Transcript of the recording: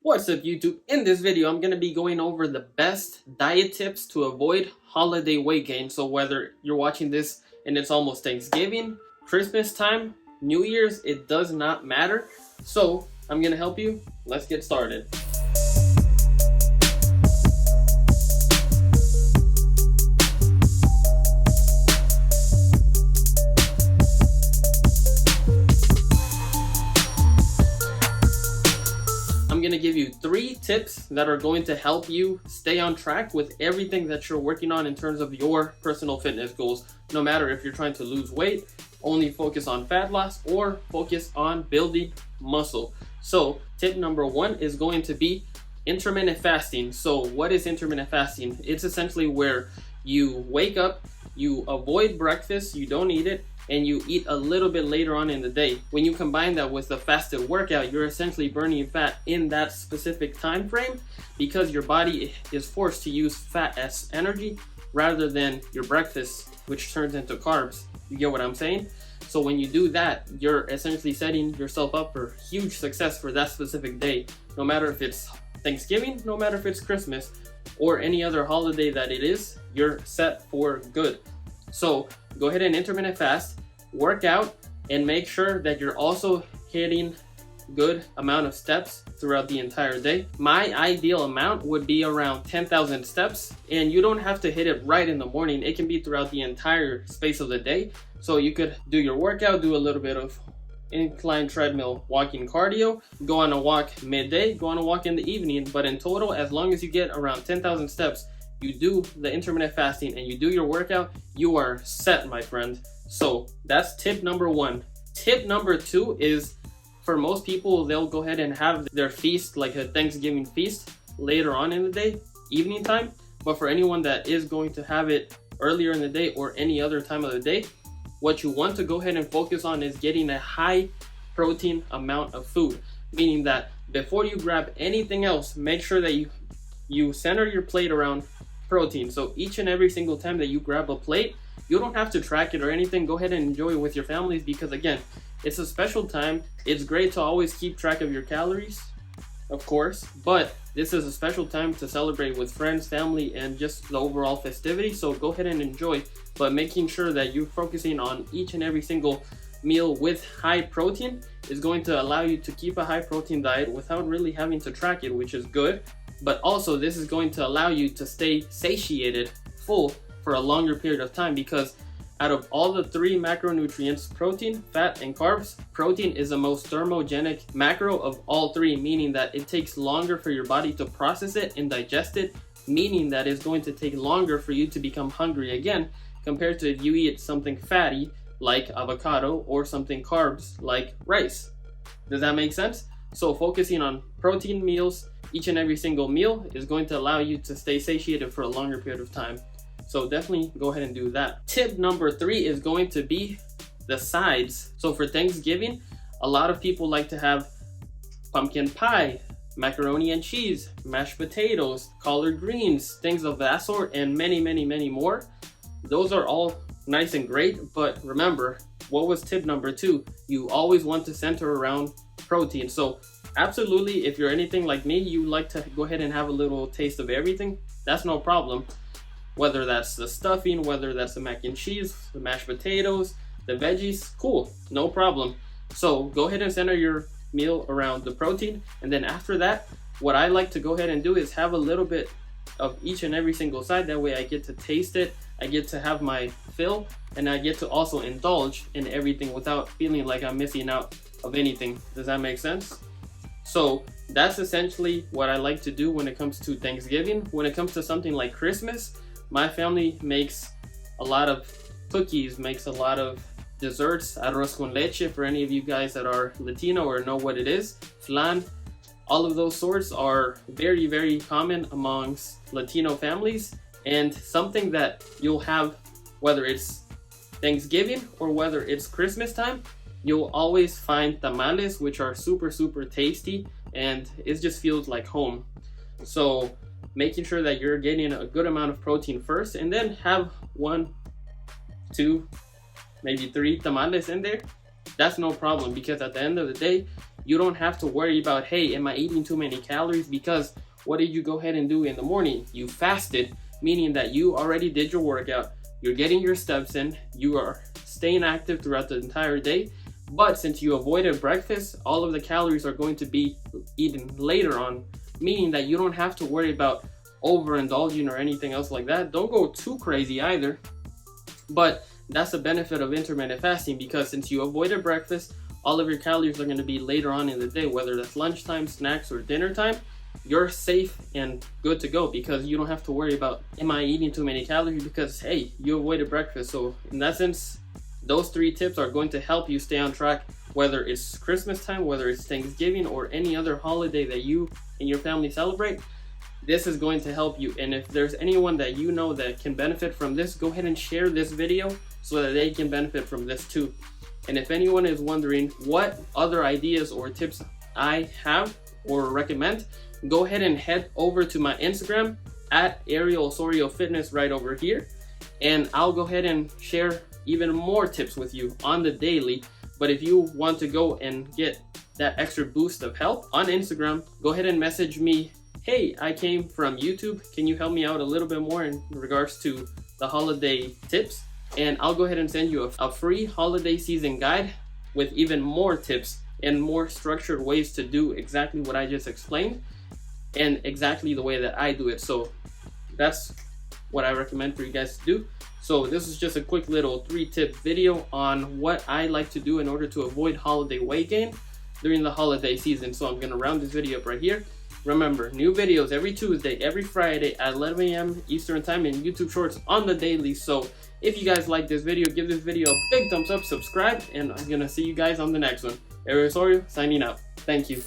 What's up YouTube? In this video I'm going to be going over the best diet tips to avoid holiday weight gain. So whether you're watching this and it's almost Thanksgiving, Christmas time, New Year's, it does not matter. So I'm going to help you. Let's get started. I'm going to give you 3 tips that are going to help you stay on track with everything that you're working on in terms of your personal fitness goals. No matter if you're trying to lose weight, only focus on fat loss, or focus on building muscle. So tip number 1 is going to be intermittent fasting. So what is intermittent fasting? It's essentially where you wake up, you avoid breakfast, you don't eat it, and you eat a little bit later on in the day. When you combine that with the fasted workout, you're essentially burning fat in that specific time frame because your body is forced to use fat as energy rather than your breakfast, which turns into carbs. You get what I'm saying? So when you do that, you're essentially setting yourself up for huge success for that specific day. No matter if it's Thanksgiving, no matter if it's Christmas, or any other holiday that it is, you're set for good. So go ahead and intermittent fast, work out, and make sure that you're also hitting good amount of steps throughout the entire day. My ideal amount would be around 10,000 steps, and you don't have to hit it right in the morning. It can be throughout the entire space of the day. So you could do your workout, do a little bit of incline treadmill walking cardio, go on a walk midday, go on a walk in the evening, but in total, as long as you get around 10,000 steps, you do the intermittent fasting and you do your workout, you are set, my friend. So that's tip number 1. Tip number 2 is, for most people, they'll go ahead and have their feast, like a Thanksgiving feast, later on in the day, evening time. But for anyone that is going to have it earlier in the day or any other time of the day, what you want to go ahead and focus on is getting a high protein amount of food, meaning that before you grab anything else, make sure that you center your plate around protein. So each and every single time that you grab a plate, you don't have to track it or anything. Go ahead and enjoy it with your families because, again, it's a special time. It's great to always keep track of your calories, of course, but this is a special time to celebrate with friends, family, and just the overall festivity. So go ahead and enjoy, but making sure that you're focusing on each and every single meal with high protein is going to allow you to keep a high protein diet without really having to track it, which is good. But also, this is going to allow you to stay satiated, full, for a longer period of time, because out of all the 3 macronutrients, protein, fat, and carbs, protein is the most thermogenic macro of all 3, meaning that it takes longer for your body to process it and digest it, meaning that it's going to take longer for you to become hungry again, compared to if you eat something fatty like avocado or something carbs like rice. Does that make sense? So focusing on protein meals, each and every single meal, is going to allow you to stay satiated for a longer period of time. So definitely go ahead and do that. Tip number 3 is going to be the sides. So for Thanksgiving, a lot of people like to have pumpkin pie, macaroni and cheese, mashed potatoes, collard greens, things of that sort, and many, many, many more. Those are all nice and great, but remember, what was tip number 2? You always want to center around protein. So absolutely, if you're anything like me, you like to go ahead and have a little taste of everything. That's no problem. Whether that's the stuffing, whether that's the mac and cheese, the mashed potatoes, the veggies, cool, no problem. So go ahead and center your meal around the protein. And then after that, what I like to go ahead and do is have a little bit of each and every single side. That way I get to taste it, I get to have my fill, and I get to also indulge in everything without feeling like I'm missing out of anything. Does that make sense? So that's essentially what I like to do when it comes to Thanksgiving. When it comes to something like Christmas, my family makes a lot of cookies, makes a lot of desserts, arroz con leche, for any of you guys that are Latino or know what it is, flan. All of those sorts are very, very common amongst Latino families, and something that you'll have, whether it's Thanksgiving or whether it's Christmas time, you'll always find tamales, which are super, super tasty, and it just feels like home. So making sure that you're getting a good amount of protein first, and then have 1, 2, maybe 3 tamales in there. That's no problem, because at the end of the day, You don't have to worry about, hey, am I eating too many calories? Because what did you go ahead and do in the morning? You fasted, meaning that you already did your workout, you're getting your steps in, you are staying active throughout the entire day. But since you avoided breakfast, all of the calories are going to be eaten later on, meaning that you don't have to worry about overindulging or anything else like that. Don't go too crazy either. But that's the benefit of intermittent fasting, because since you avoided breakfast, all of your calories are going to be later on in the day, whether that's lunchtime, snacks, or dinner time. You're safe and good to go because you don't have to worry about, am I eating too many calories? Because hey, you avoided breakfast. So in that sense, those 3 tips are going to help you stay on track, whether it's Christmas time, whether it's Thanksgiving, or any other holiday that you and your family celebrate. This is going to help you. And if there's anyone that you know that can benefit from this, go ahead and share this video so that they can benefit from this too. And if anyone is wondering what other ideas or tips I have or recommend, go ahead and head over to my Instagram at arielosoriofitness right over here. And I'll go ahead and share even more tips with you on the daily. But if you want to go and get that extra boost of help on Instagram, go ahead and message me. Hey, I came from YouTube. Can you help me out a little bit more in regards to the holiday tips? And I'll go ahead and send you a free holiday season guide with even more tips and more structured ways to do exactly what I just explained and exactly the way that I do it. So that's what I recommend for you guys to do. So this is just a quick little 3-tip video on what I like to do in order to avoid holiday weight gain during the holiday season. So I'm gonna round this video up right here. Remember, new videos every Tuesday, every Friday at 11 a.m. Eastern time, and YouTube Shorts on the daily. So if you guys like this video, give this video a big thumbs up, subscribe, and I'm gonna see you guys on the next one. Ariel Osorio signing out. Thank you.